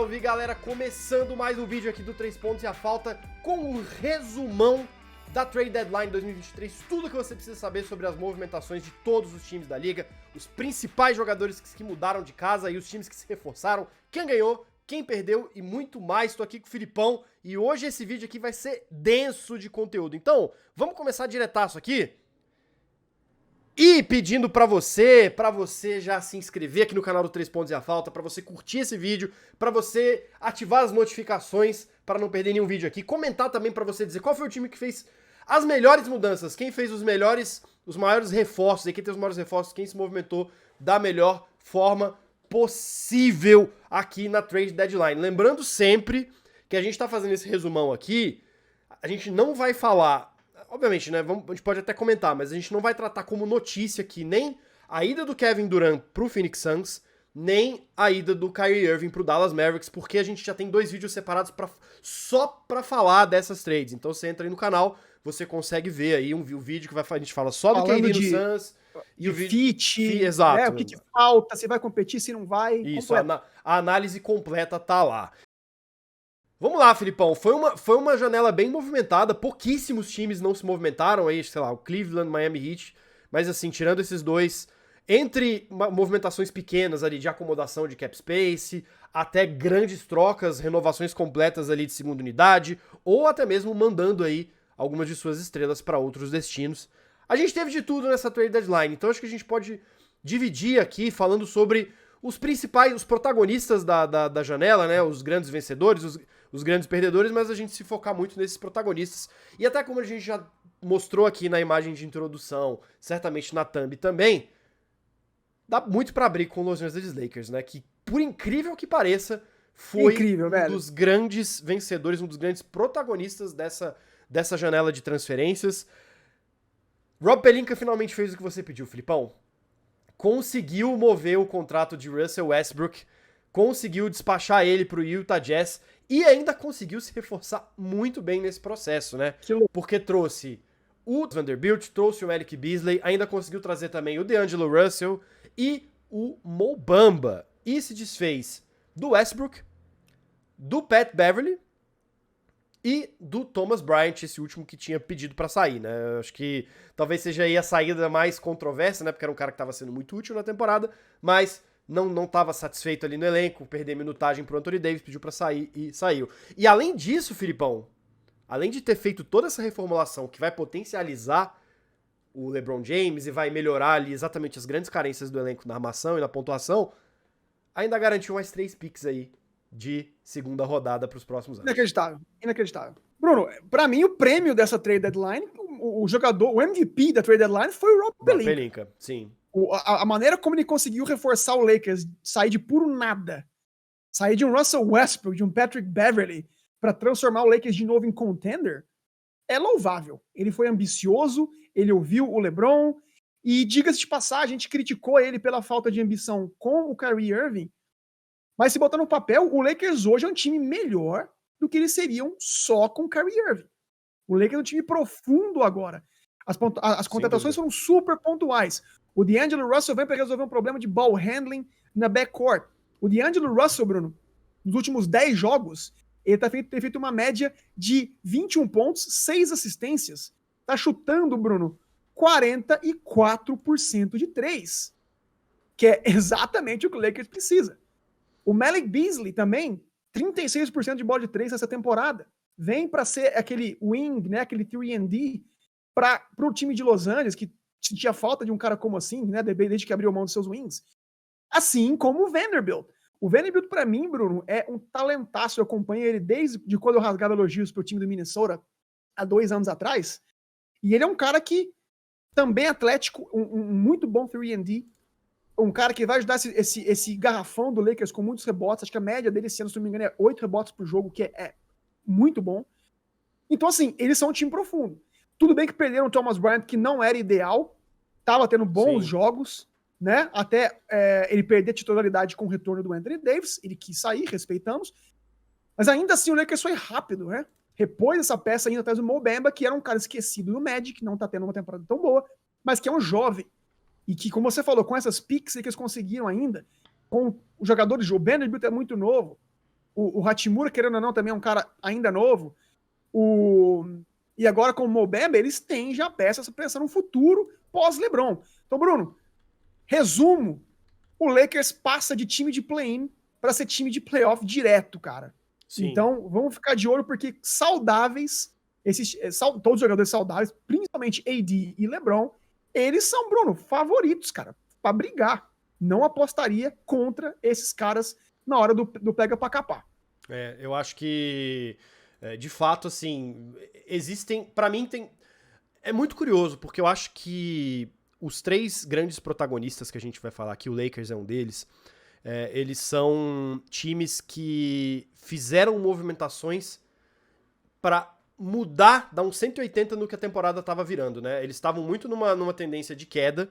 Salve, galera! Começando mais um vídeo aqui do 3 Pontos e a Falta com um resumão da Trade Deadline 2023, tudo que você precisa saber sobre as movimentações de todos os times da liga, os principais jogadores que mudaram de casa e os times que se reforçaram, quem ganhou, quem perdeu e muito mais. Tô aqui com o Filipão e hoje esse vídeo aqui vai ser denso de conteúdo. Então, vamos começar diretaço aqui? E pedindo pra você já se inscrever aqui no canal do 3 Pontos e a Falta, pra você curtir esse vídeo, pra você ativar as notificações pra não perder nenhum vídeo aqui, comentar também pra você dizer qual foi o time que fez as melhores mudanças, quem fez os maiores reforços, e quem tem os maiores reforços, quem se movimentou da melhor forma possível aqui na Trade Deadline. Lembrando sempre que a gente tá fazendo esse resumão aqui, a gente não vai falar... Obviamente, né, a gente pode até comentar, mas a gente não vai tratar como notícia aqui nem a ida do Kevin Durant pro Phoenix Suns, nem a ida do Kyrie Irving pro Dallas Mavericks, porque a gente já tem 2 vídeos separados só pra falar dessas trades. Então você entra aí no canal, você consegue ver aí o vídeo que a gente fala só do KD no Suns. E o fit, exato. O que falta, se vai competir, se não vai. Isso, a análise completa tá lá. Vamos lá, Filipão, foi uma janela bem movimentada, pouquíssimos times não se movimentaram aí, sei lá, o Cleveland, Miami Heat, mas assim, tirando esses dois, entre movimentações pequenas ali de acomodação de cap space, até grandes trocas, renovações completas ali de segunda unidade, ou até mesmo mandando aí algumas de suas estrelas para outros destinos. A gente teve de tudo nessa trade deadline, então acho que a gente pode dividir aqui falando sobre os principais, os protagonistas da janela, né, os grandes vencedores, os grandes perdedores, mas a gente se focar muito nesses protagonistas. E até como a gente já mostrou aqui na imagem de introdução, certamente na thumb também, dá muito pra abrir com os Los Angeles Lakers, né, que por incrível que pareça, foi dos grandes vencedores, um dos grandes protagonistas dessa janela de transferências. Rob Pelinka finalmente fez o que você pediu, Filipão. Conseguiu mover o contrato de Russell Westbrook, conseguiu despachar ele pro Utah Jazz e ainda conseguiu se reforçar muito bem nesse processo, né? Porque trouxe o Vanderbilt, trouxe o Malik Beasley, ainda conseguiu trazer também o D'Angelo Russell e o Mo Bamba. E se desfez do Westbrook, do Pat Beverly e do Thomas Bryant, esse último que tinha pedido pra sair, né? Eu acho que talvez seja aí a saída mais controversa, né? Porque era um cara que tava sendo muito útil na temporada, mas não tava satisfeito ali no elenco, perder minutagem pro Anthony Davis, pediu pra sair e saiu. E além disso, Filipão, além de ter feito toda essa reformulação que vai potencializar o LeBron James e vai melhorar ali exatamente as grandes carências do elenco na armação e na pontuação, ainda garantiu mais 3 picks aí de segunda rodada para os próximos anos. Inacreditável. Bruno, pra mim o prêmio dessa trade deadline, o jogador, o MVP da trade deadline foi o Rob Pelinka. Sim. A maneira como ele conseguiu reforçar o Lakers, sair de puro nada, sair de um Russell Westbrook, de um Patrick Beverly, pra transformar o Lakers de novo em contender, é louvável. Ele foi ambicioso, ele ouviu o LeBron, e diga-se de passagem, a gente criticou ele pela falta de ambição com o Kyrie Irving, mas se botar no papel, o Lakers hoje é um time melhor do que eles seriam só com o Kyrie Irving. O Lakers é um time profundo agora. As contratações foram super pontuais. O D'Angelo Russell vem para resolver um problema de ball handling na backcourt. O D'Angelo Russell, Bruno, nos últimos 10 jogos, ele tem feito uma média de 21 pontos, 6 assistências. Tá chutando, Bruno, 44% de 3. Que é exatamente o que o Lakers precisa. O Malik Beasley também, 36% de bola de 3 nessa temporada. Vem para ser aquele wing, né, aquele 3&D para o time de Los Angeles, que sentia falta de um cara como assim, né, desde que abriu mão dos seus wings. Assim como o Vanderbilt. O Vanderbilt, para mim, Bruno, é um talentaço. Eu acompanho ele desde quando eu rasgava elogios pro time do Minnesota, há 2 anos atrás. E ele é um cara que também é atlético, um muito bom 3&D, um cara que vai ajudar esse garrafão do Lakers com muitos rebotes. Acho que a média dele esse ano, se não me engano, é 8 rebotes por jogo, que é muito bom. Então, assim, eles são um time profundo. Tudo bem que perderam o Thomas Bryant, que não era ideal, tava tendo bons jogos, né? Até ele perder a titularidade com o retorno do Anthony Davis, ele quis sair, respeitamos. Mas ainda assim o Lakers foi rápido, né? Repôs essa peça ainda atrás do Mo Bamba, que era um cara esquecido do Magic, não tá tendo uma temporada tão boa, mas que é um jovem. E que, como você falou, com essas picks que eles conseguiram ainda, com os jogadores, o Vanderbilt é muito novo, O Hachimura, querendo ou não, também é um cara ainda novo. E agora com o Mo Bamba, eles têm já peças pensando no futuro pós-LeBron. Então, Bruno, resumo, o Lakers passa de time de play-in para ser time de playoff direto, cara. Sim. Então, vamos ficar de olho, porque saudáveis, todos os jogadores saudáveis, principalmente AD e LeBron, eles são, Bruno, favoritos, cara, para brigar. Não apostaria contra esses caras na hora do pega pra capar. Eu acho que, de fato, assim, existem, pra mim é muito curioso, porque eu acho que os 3 grandes protagonistas que a gente vai falar aqui, o Lakers é um deles, eles são times que fizeram movimentações para mudar, dar um 180 no que a temporada estava virando, né? Eles estavam muito numa tendência de queda,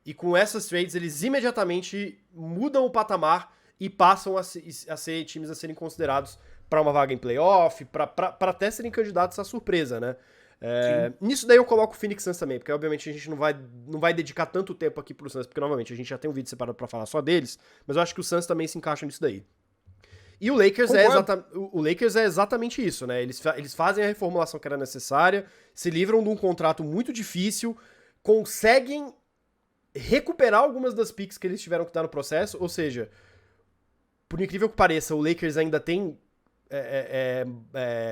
e com essas trades eles imediatamente mudam o patamar e passam a ser times a serem considerados para uma vaga em playoff, para até serem candidatos à surpresa, né? Nisso daí eu coloco o Phoenix Suns também, porque obviamente a gente não vai dedicar tanto tempo aqui pro Suns, porque novamente a gente já tem um vídeo separado pra falar só deles, mas eu acho que o Suns também se encaixa nisso daí. E o Lakers é exatamente isso, né? Eles fazem a reformulação que era necessária, se livram de um contrato muito difícil, conseguem recuperar algumas das picks que eles tiveram que dar no processo, ou seja, por incrível que pareça, o Lakers ainda tem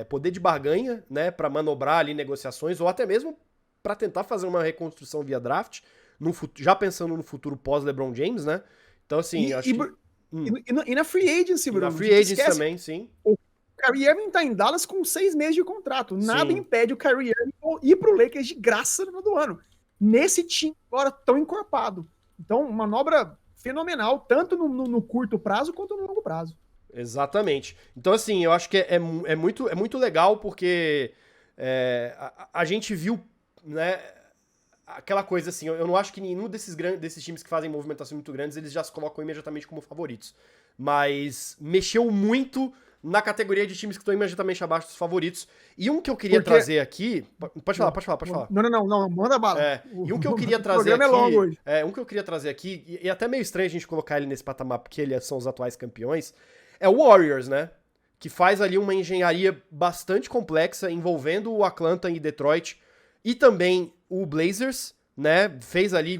poder de barganha, né, para manobrar ali negociações, ou até mesmo para tentar fazer uma reconstrução via draft, já pensando no futuro pós-LeBron James, né? Então, assim, e na Free Agency, Bruno. Na Free Agency também, sim. O Kyrie Irving tá em Dallas com 6 meses de contrato. Nada impede o Kyrie Irving ir pro Lakers de graça no final do ano. Nesse time agora tão encorpado. Então, manobra fenomenal, tanto no curto prazo quanto no longo prazo. Exatamente. Então, assim, eu acho que é muito legal, porque a gente viu, né, aquela coisa assim, eu não acho que nenhum desses times que fazem movimentações muito grandes, eles já se colocam imediatamente como favoritos. Mas mexeu muito na categoria de times que estão imediatamente abaixo dos favoritos. E um que eu queria trazer aqui... Pode falar. Não, manda bala. E um que eu queria trazer aqui... O programa é longo hoje. Um que eu queria trazer aqui, e é até meio estranho a gente colocar ele nesse patamar, porque eles são os atuais campeões, é o Warriors, né? Que faz ali uma engenharia bastante complexa envolvendo o Atlanta e Detroit e também o Blazers, né?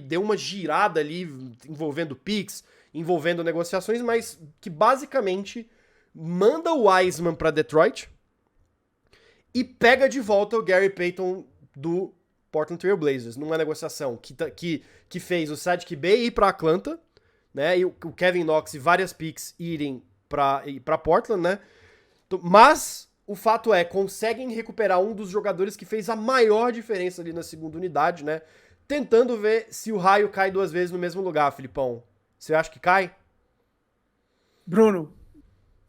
Deu uma girada ali envolvendo picks, envolvendo negociações, mas que basicamente manda o Wiseman para Detroit e pega de volta o Gary Payton do Portland Trail Blazers numa negociação que fez o Saddiq Bey ir para Atlanta, né? E o Kevin Knox e várias picks irem para Portland, né? Mas o fato conseguem recuperar um dos jogadores que fez a maior diferença ali na segunda unidade, né? Tentando ver se o raio cai 2 vezes no mesmo lugar, Filipão. Você acha que cai? Bruno,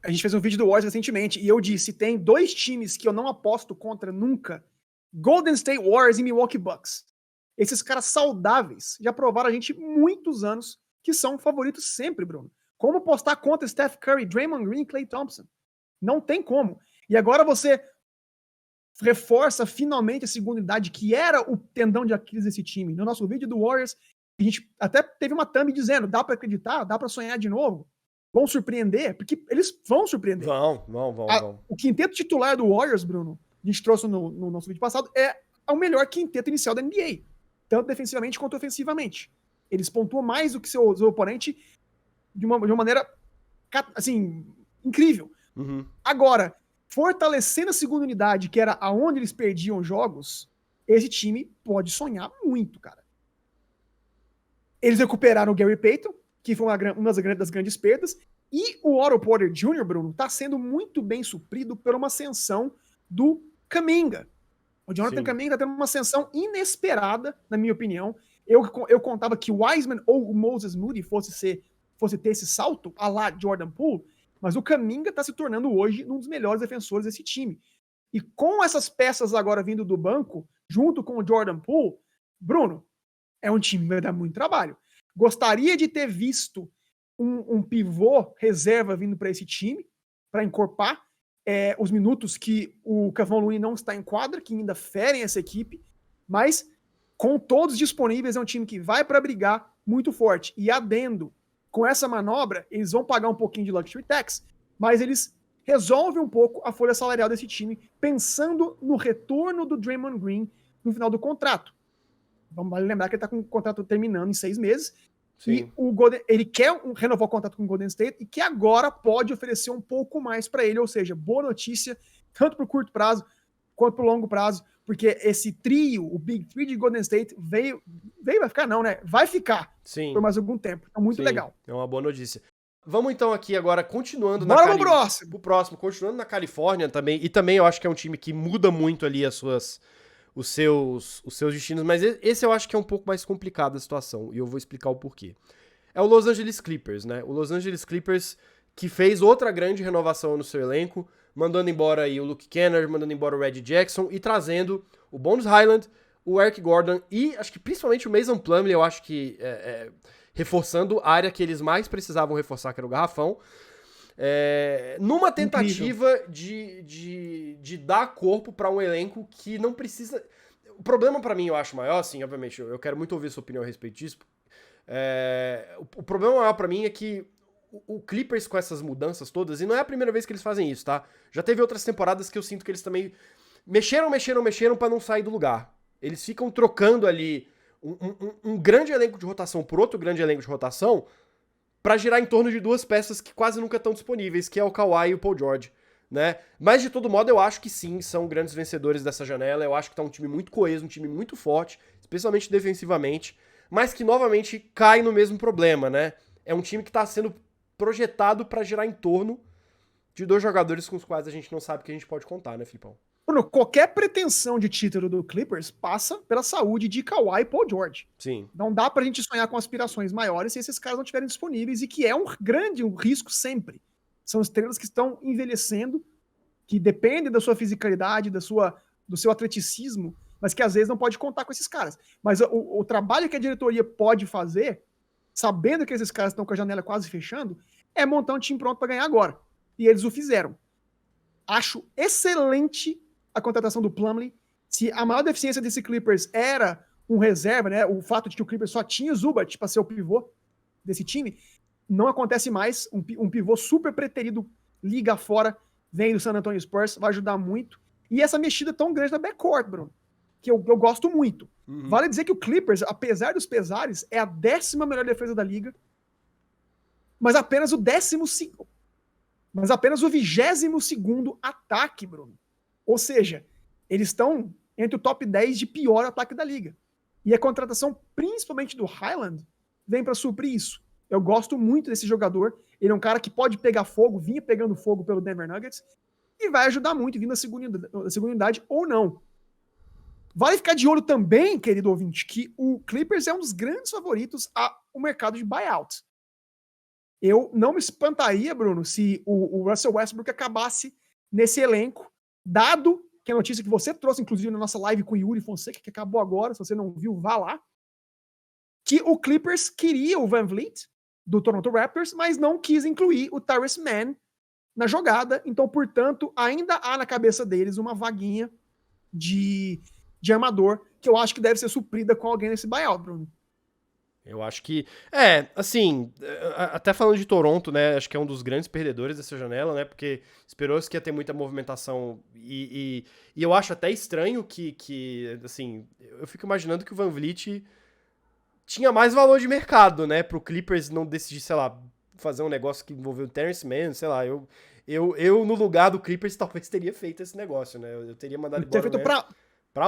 a gente fez um vídeo do Warriors recentemente e eu disse, tem 2 times que eu não aposto contra nunca. Golden State Warriors e Milwaukee Bucks. Esses caras saudáveis já provaram a gente muitos anos que são favoritos sempre, Bruno. Como apostar contra Steph Curry, Draymond Green e Klay Thompson? Não tem como. E agora você reforça finalmente a segunda unidade, que era o tendão de Aquiles desse time. No nosso vídeo do Warriors, a gente até teve uma thumb dizendo, dá pra acreditar, dá pra sonhar de novo. Vão surpreender, porque eles vão surpreender. Vão. O quinteto titular do Warriors, Bruno, a gente trouxe no nosso vídeo passado, é o melhor quinteto inicial da NBA. Tanto defensivamente quanto ofensivamente. Eles pontuam mais do que seu oponente de uma maneira, assim, incrível. Uhum. Agora, fortalecendo a segunda unidade, que era aonde eles perdiam jogos, esse time pode sonhar muito, cara. Eles recuperaram o Gary Payton, que foi uma das grandes perdas, e o Otto Porter Jr., Bruno, tá sendo muito bem suprido por uma ascensão do Kuminga. O Jonathan Kuminga tá tendo uma ascensão inesperada, na minha opinião. Eu contava que o Wiseman ou o Moses Moody fosse ter esse salto a lá Jordan Poole, mas o Kuminga tá se tornando hoje um dos melhores defensores desse time. E com essas peças agora vindo do banco, junto com o Jordan Poole, Bruno, é um time que vai dar muito trabalho. Gostaria de ter visto um pivô reserva vindo para esse time, para encorpar os minutos que o Kevon Looney não está em quadra, que ainda ferem essa equipe, mas com todos disponíveis é um time que vai para brigar muito forte. E adendo, com essa manobra, eles vão pagar um pouquinho de luxury tax, mas eles resolve um pouco a folha salarial desse time, pensando no retorno do Draymond Green no final do contrato. Vale lembrar que ele está com o contrato terminando em 6 meses. Sim. E ele quer renovar o contrato com o Golden State e que agora pode oferecer um pouco mais para ele, ou seja, boa notícia, tanto para o curto prazo quanto para o longo prazo, porque esse trio, o Big Three de Golden State, vai ficar não, né? Vai ficar por mais algum tempo. É muito legal. É uma boa notícia. Vamos então aqui agora, continuando pro próximo, continuando na Califórnia também, e também eu acho que é um time que muda muito ali os seus destinos, mas esse eu acho que é um pouco mais complicado a situação, e eu vou explicar o porquê. É o Los Angeles Clippers, né? O Los Angeles Clippers que fez outra grande renovação no seu elenco, mandando embora aí o Luke Kennard, mandando embora o Reggie Jackson e trazendo o Bones Hyland, o Eric Gordon e acho que principalmente o Mason Plumlee, eu acho que reforçando a área que eles mais precisavam reforçar, que era o garrafão, numa tentativa de dar corpo para um elenco que não precisa... O problema para mim, eu acho maior, assim, obviamente, eu quero muito ouvir sua opinião a respeito disso. O problema maior para mim é que o Clippers com essas mudanças todas, e não é a primeira vez que eles fazem isso, tá? Já teve outras temporadas que eu sinto que eles também mexeram para não sair do lugar. Eles ficam trocando ali um grande elenco de rotação por outro grande elenco de rotação pra girar em torno de duas peças que quase nunca estão disponíveis, que é o Kawhi e o Paul George, né? Mas de todo modo eu acho que sim, são grandes vencedores dessa janela, eu acho que tá um time muito coeso, um time muito forte, especialmente defensivamente, mas que novamente cai no mesmo problema, né? É um time que tá sendo projetado pra girar em torno de dois jogadores com os quais a gente não sabe que a gente pode contar, né, Filipão? Bruno, qualquer pretensão de título do Clippers passa pela saúde de Kawhi e Paul George. Sim. Não dá pra gente sonhar com aspirações maiores se esses caras não estiverem disponíveis, e que é um risco sempre. São estrelas que estão envelhecendo, que dependem da sua fisicalidade, do seu atleticismo, mas que às vezes não pode contar com esses caras. Mas o trabalho que a diretoria pode fazer, sabendo que esses caras estão com a janela quase fechando, é montar um time pronto para ganhar agora. E eles o fizeram. Acho excelente a contratação do Plumlee. Se a maior deficiência desse Clippers era um reserva, né, o fato de que o Clippers só tinha Zubac para ser o pivô desse time, não acontece mais. Um pivô super preterido, liga fora, vem do San Antonio Spurs, vai ajudar muito. E essa mexida tão grande na backcourt, Bruno, que eu gosto muito. Uhum. Vale dizer que o Clippers, apesar dos pesares, é a 10ª melhor defesa da liga, mas apenas o 22º ataque, Bruno. Ou seja, eles estão entre o top 10 de pior ataque da liga. E a contratação, principalmente do Hyland, vem para suprir isso. Eu gosto muito desse jogador. Ele é um cara que pode pegar fogo, vinha pegando fogo pelo Denver Nuggets, e vai ajudar muito vindo da segunda unidade ou não. Vale ficar de olho também, querido ouvinte, que o Clippers é um dos grandes favoritos ao mercado de buyout. Eu não me espantaria, Bruno, se o Russell Westbrook acabasse nesse elenco, dado que a notícia que você trouxe, inclusive, na nossa live com o Yuri Fonseca, que acabou agora, se você não viu, vá lá, que o Clippers queria o VanVleet, do Toronto Raptors, mas não quis incluir o Tyrese Mann na jogada, então, portanto, ainda há na cabeça deles uma vaguinha de armador, que eu acho que deve ser suprida com alguém nesse buyout, Bruno. Eu acho que, assim, até falando de Toronto, né, acho que é um dos grandes perdedores dessa janela, né, porque esperou-se que ia ter muita movimentação e eu acho até estranho que, assim, eu fico imaginando que o VanVleet tinha mais valor de mercado, né, pro Clippers não decidir, sei lá, fazer um negócio que envolveu o Terrence Mann, sei lá, eu no lugar do Clippers talvez teria feito esse negócio, né, eu teria mandado embora feito pra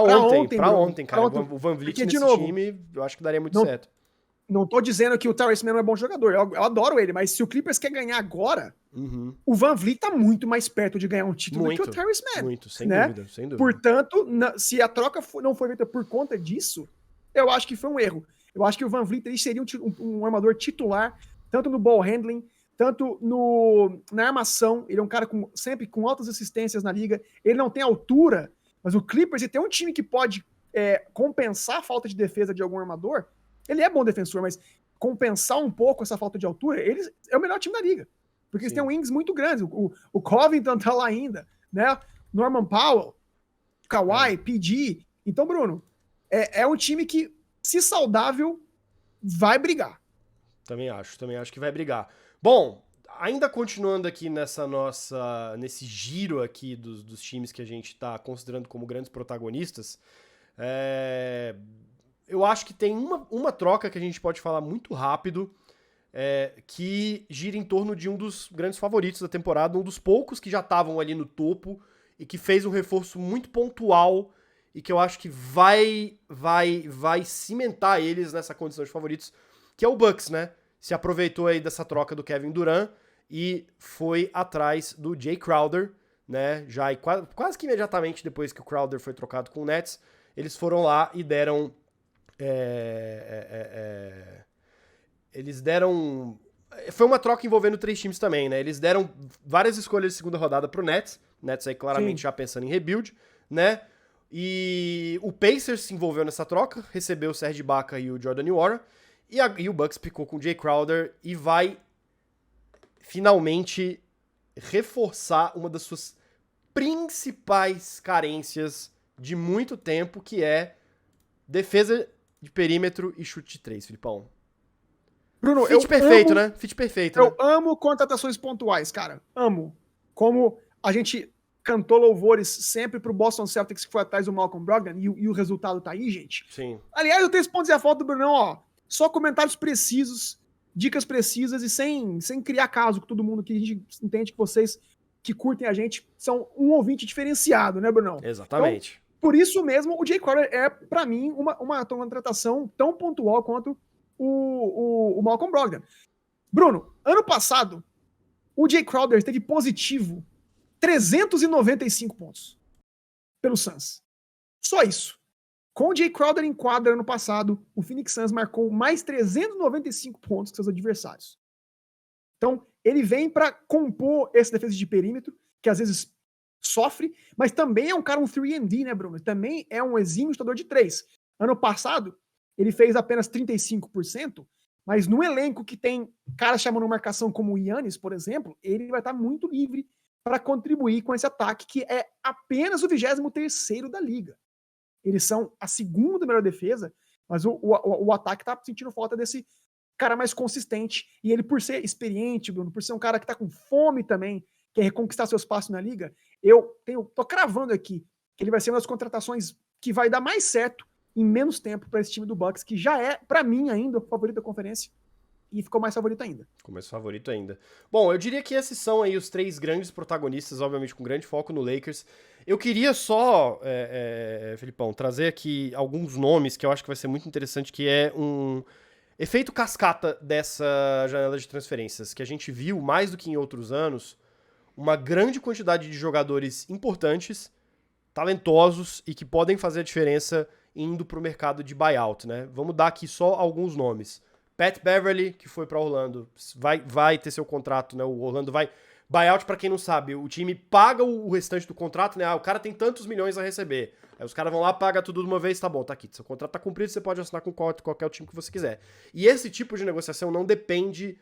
ontem, cara, o VanVleet nesse time, eu acho que daria muito certo. Não tô dizendo que o Tyrese Mann não é bom jogador, eu adoro ele, mas se o Clippers quer ganhar agora, o VanVleet tá muito mais perto de ganhar um título do que o Tyrese Mann. Muito, sem dúvida. Portanto, se a troca não foi feita por conta disso, eu acho que foi um erro. Eu acho que o VanVleet ele seria um armador titular, tanto no ball handling, tanto na armação. Ele é um cara sempre com altas assistências na liga, ele não tem altura, mas o Clippers, ele tem um time que pode compensar a falta de defesa de algum armador. Ele é bom defensor, mas compensar um pouco essa falta de altura, eles é o melhor time da liga. Porque eles têm wings muito grandes. O Covington tá lá ainda, né? Norman Powell, Kawhi, PG. Então, Bruno, é um time que, se saudável, vai brigar. Também acho que vai brigar. Bom, ainda continuando aqui nesse giro aqui dos times que a gente está considerando como grandes protagonistas, eu acho que tem uma troca que a gente pode falar muito rápido, que gira em torno de um dos grandes favoritos da temporada, um dos poucos que já estavam ali no topo e que fez um reforço muito pontual e que eu acho que vai cimentar eles nessa condição de favoritos, que é o Bucks, né? Se aproveitou aí dessa troca do Kevin Durant e foi atrás do Jay Crowder, né? Já quase que imediatamente depois que o Crowder foi trocado com o Nets, eles foram lá e deram... Eles deram... Foi uma troca envolvendo 3 times também, né? Eles deram várias escolhas de segunda rodada pro Nets. Nets aí claramente já pensando em rebuild, né? E o Pacers se envolveu nessa troca, recebeu o Serge Ibaka e o Jordan Nwora. E o Bucks picou com o Jay Crowder e vai finalmente reforçar uma das suas principais carências de muito tempo, que é defesa de perímetro e chute de 3, Filipão. Bruno, Fit perfeito, né? Fit perfeito, Eu amo contratações pontuais, cara. Amo. Como a gente cantou louvores sempre pro Boston Celtics, que foi atrás do Malcolm Brogdon, e o resultado tá aí, gente. Sim. Aliás, eu tenho esse ponto de dizer a foto do Brunão, ó. Só comentários precisos, dicas precisas e sem criar caso com todo mundo, que a gente entende que vocês que curtem a gente são um ouvinte diferenciado, né, Brunão? Exatamente. Então, por isso mesmo, o Jay Crowder é, pra mim, uma contratação tão pontual quanto o Malcolm Brogdon. Bruno, ano passado, o Jay Crowder teve positivo 395 pontos pelo Suns. Só isso. Com o Jay Crowder em quadra ano passado, o Phoenix Suns marcou mais 395 pontos que seus adversários. Então, ele vem para compor essa defesa de perímetro, que às vezes sofre, mas também é um cara, um 3&D, né, Bruno? Também é um exímio chutador de 3. Ano passado, ele fez apenas 35%, mas no elenco que tem caras chamando marcação como o Giannis, por exemplo, ele vai estar muito livre para contribuir com esse ataque, que é apenas o 23º da liga. Eles são a segunda melhor defesa, mas o ataque tá sentindo falta desse cara mais consistente. E ele, por ser experiente, Bruno, por ser um cara que tá com fome também, quer reconquistar seu espaço na liga, tô cravando aqui que ele vai ser uma das contratações que vai dar mais certo em menos tempo para esse time do Bucks, que já é, para mim, ainda o favorito da conferência. E ficou mais favorito ainda. Ficou mais favorito ainda. Bom, eu diria que esses são aí os 3 grandes protagonistas, obviamente com grande foco no Lakers. Eu queria só, Felipão, trazer aqui alguns nomes que eu acho que vai ser muito interessante, que é um efeito cascata dessa janela de transferências, que a gente viu, mais do que em outros anos, uma grande quantidade de jogadores importantes, talentosos e que podem fazer a diferença indo para o mercado de buyout, né? Vamos dar aqui só alguns nomes. Pat Beverly, que foi para Orlando, vai ter seu contrato, né? O Orlando vai... Buyout, para quem não sabe, o time paga o restante do contrato, né? O cara tem tantos milhões a receber. Aí os caras vão lá, pagam tudo de uma vez, tá bom, tá aqui. Seu contrato tá cumprido, você pode assinar com qualquer time que você quiser. E esse tipo de negociação não depende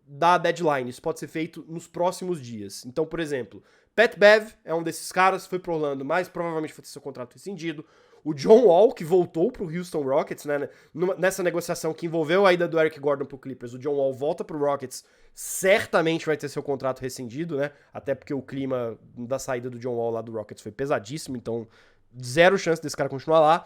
da deadline. Isso pode ser feito nos próximos dias. Então, por exemplo, Pat Bev é um desses caras, foi pro Orlando, mas provavelmente vai ter seu contrato rescindido. O John Wall, que voltou pro Houston Rockets, né, nessa negociação que envolveu a ida do Eric Gordon pro Clippers, o John Wall volta pro Rockets, certamente vai ter seu contrato rescindido, né, até porque o clima da saída do John Wall lá do Rockets foi pesadíssimo, então zero chance desse cara continuar lá.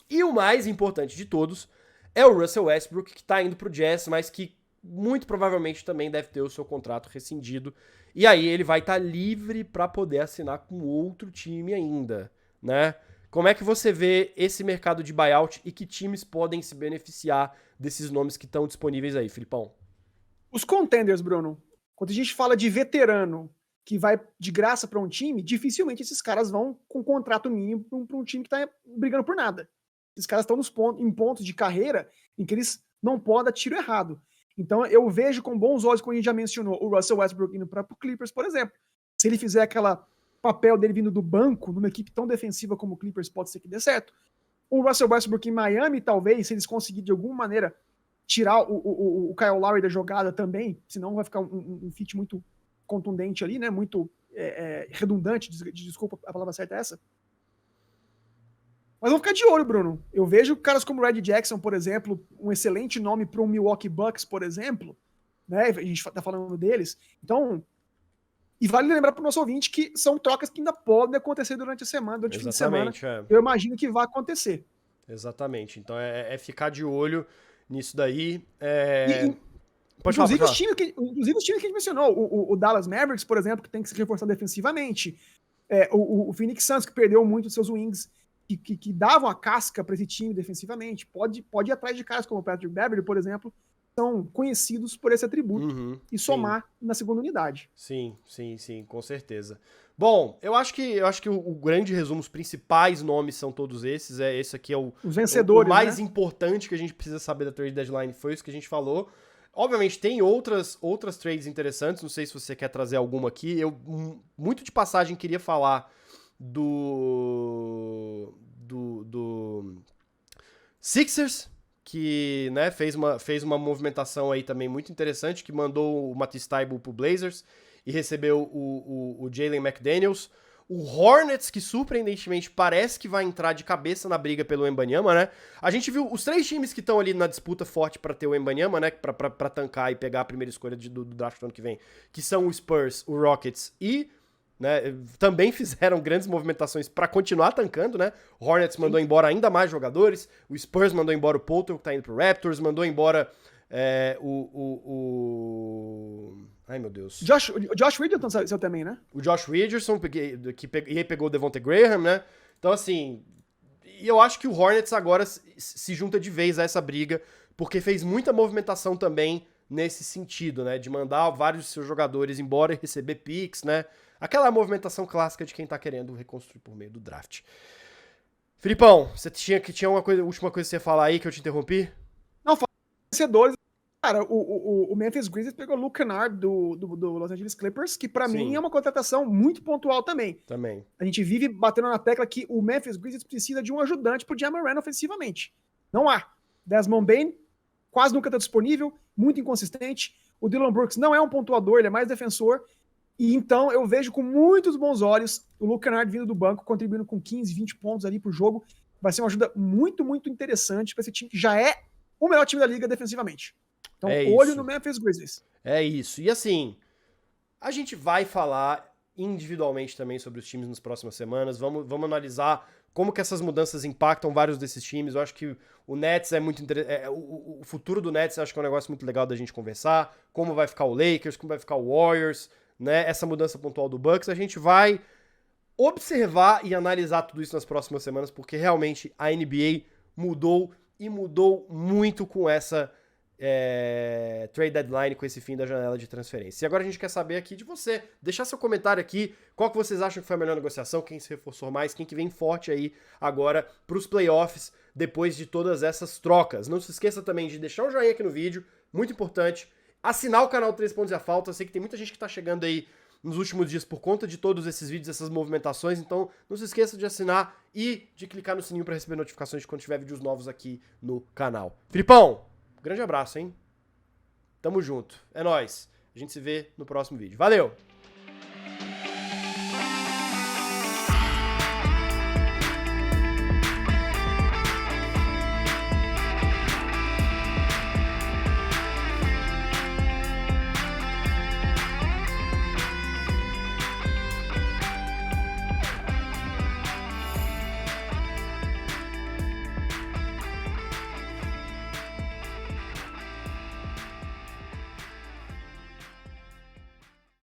E o mais importante de todos é o Russell Westbrook, que tá indo pro Jazz, mas que muito provavelmente também deve ter o seu contrato rescindido, e aí ele vai estar livre para poder assinar com outro time ainda, né? Como é que você vê esse mercado de buyout e que times podem se beneficiar desses nomes que estão disponíveis aí, Filipão? Os contenders, Bruno, quando a gente fala de veterano que vai de graça para um time, dificilmente esses caras vão com contrato mínimo para um time que está brigando por nada. Esses caras estão em pontos de carreira em que eles não podem dar tiro errado. Então eu vejo com bons olhos, como a gente já mencionou, o Russell Westbrook indo para o Clippers, por exemplo. Se ele fizer aquela papel dele vindo do banco, numa equipe tão defensiva como o Clippers, pode ser que dê certo. O Russell Westbrook em Miami, talvez, se eles conseguirem de alguma maneira tirar o Kyle Lowry da jogada também, senão vai ficar um fit muito contundente ali, né? Muito redundante, desculpa, a palavra certa é essa. Mas vamos ficar de olho, Bruno. Eu vejo caras como o Red Jackson, por exemplo, um excelente nome para um Milwaukee Bucks, por exemplo, né? A gente tá falando deles. Então, e vale lembrar para o nosso ouvinte que são trocas que ainda podem acontecer durante a semana, durante o fim de semana. Eu imagino que vai acontecer. Exatamente. Então é ficar de olho nisso daí. Pode inclusive, falar. Inclusive os times que a gente mencionou, o Dallas Mavericks, por exemplo, que tem que se reforçar defensivamente, o Phoenix Suns, que perdeu muito os seus wings, que davam a casca para esse time defensivamente, pode ir atrás de caras como o Patrick Beverley, por exemplo, são conhecidos por esse atributo e somar na segunda unidade. Sim, com certeza. Bom, eu acho que o grande resumo, os principais nomes são todos esses. Esse aqui é os vencedores, o mais importante que a gente precisa saber da trade deadline, foi isso que a gente falou. Obviamente, tem outras trades interessantes, não sei se você quer trazer alguma aqui. Eu, muito de passagem, queria falar do Sixers, que, né, fez uma movimentação aí também muito interessante, que mandou o Matisse Thybulle pro Blazers e recebeu o Jalen McDaniels. O Hornets, que surpreendentemente parece que vai entrar de cabeça na briga pelo Wembanyama, né? A gente viu os 3 times que estão ali na disputa forte pra ter o Wembanyama, né? Pra tancar e pegar a primeira escolha do draft do ano que vem, que são o Spurs, o Rockets e, né, também fizeram grandes movimentações pra continuar tancando, né? O Hornets mandou embora ainda mais jogadores, o Spurs mandou embora o Poeltl, que tá indo pro Raptors, mandou embora ai, meu Deus. Josh Richardson saiu também, né? O Josh Richardson, que pegou o Devontae Graham, né? Então, assim, eu acho que o Hornets agora se junta de vez a essa briga, porque fez muita movimentação também nesse sentido, né? De mandar vários de seus jogadores embora e receber picks, né? Aquela movimentação clássica de quem tá querendo reconstruir por meio do draft. Filipão, você tinha uma última coisa que você ia falar aí que eu te interrompi? Não, vencedores. Cara, o Memphis Grizzlies pegou o Luke Kennard do Los Angeles Clippers, que pra mim é uma contratação muito pontual também. A gente vive batendo na tecla que o Memphis Grizzlies precisa de um ajudante pro Ja Morant ofensivamente. Não há. Desmond Bane quase nunca tá disponível, muito inconsistente. O Dillon Brooks não é um pontuador, ele é mais defensor. E então eu vejo com muitos bons olhos o Luke Kennard vindo do banco, contribuindo com 15, 20 pontos ali pro jogo. Vai ser uma ajuda muito, muito interessante pra esse time que já é o melhor time da liga defensivamente. Então, olho no Memphis Grizzlies. É isso. E assim, a gente vai falar individualmente também sobre os times nas próximas semanas. Vamos analisar como que essas mudanças impactam vários desses times. Eu acho que o Nets é muito interessante. O futuro do Nets eu acho que é um negócio muito legal da gente conversar. Como vai ficar o Lakers, como vai ficar o Warriors, né? Essa mudança pontual do Bucks. A gente vai observar e analisar tudo isso nas próximas semanas, porque realmente a NBA mudou e mudou muito com essa trade deadline, com esse fim da janela de transferência. E agora a gente quer saber aqui de você, deixar seu comentário aqui, qual que vocês acham que foi a melhor negociação, quem se reforçou mais, quem que vem forte aí agora pros playoffs, depois de todas essas trocas. Não se esqueça também de deixar um joinha aqui no vídeo, muito importante, assinar o canal 3 Pontos e a Falta. Eu sei que tem muita gente que tá chegando aí nos últimos dias por conta de todos esses vídeos, essas movimentações, então não se esqueça de assinar e de clicar no sininho para receber notificações de quando tiver vídeos novos aqui no canal. Filipão, grande abraço, hein? Tamo junto. É nóis. A gente se vê no próximo vídeo. Valeu!